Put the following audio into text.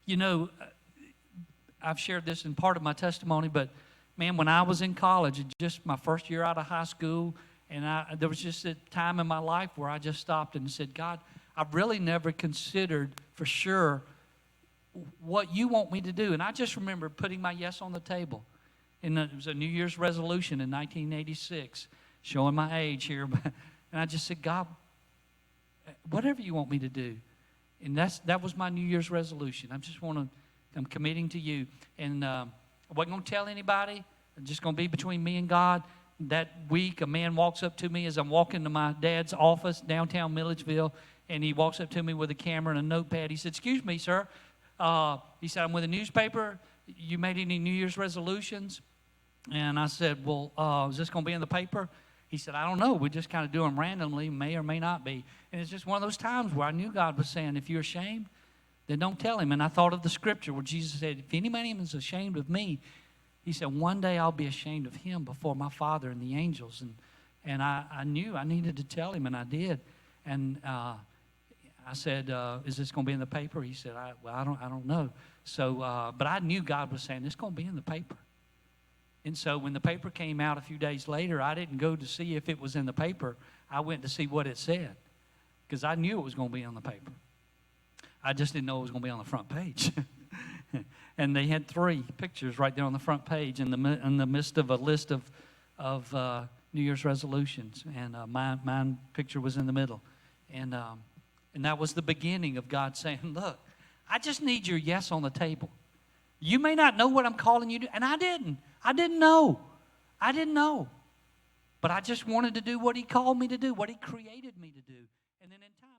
You know, I've shared this in part of my testimony, but man, when I was in college, just my first year out of high school, and there was just a time in my life where I just stopped and said, God, I've really never considered for sure what you want me to do. And I just remember putting my yes on the table. And it was a New Year's resolution in 1986, showing my age here. And I just said, God, whatever you want me to do. And that was my New Year's resolution. I'm committing to you. And I wasn't going to tell anybody. It's just going to be between me and God. That week, a man walks up to me as I'm walking to my dad's office, downtown Milledgeville, and he walks up to me with a camera and a notepad. He said, "Excuse me, sir." He said, "I'm with a newspaper. You made any New Year's resolutions?" And I said, "Well, is this going to be in the paper?" He said, "I don't know. We just kind of do them randomly, may or may not be." And it's just one of those times where I knew God was saying, if you're ashamed, then don't tell him. And I thought of the scripture where Jesus said, if any man is ashamed of me, he said, one day I'll be ashamed of him before my Father and the angels. And I knew I needed to tell him, and I did. And I said, "Is this going to be in the paper?" He said, I don't know. So, but I knew God was saying, it's going to be in the paper. And so when the paper came out a few days later, I didn't go to see if it was in the paper. I went to see what it said because I knew it was going to be on the paper. I just didn't know it was going to be on the front page. And they had 3 pictures right there on the front page in the midst of a list of New Year's resolutions. And my picture was in the middle. And that was the beginning of God saying, look, I just need your yes on the table. You may not know what I'm calling you to, and I didn't. I didn't know. But I just wanted to do what he called me to do, what he created me to do. And then in time,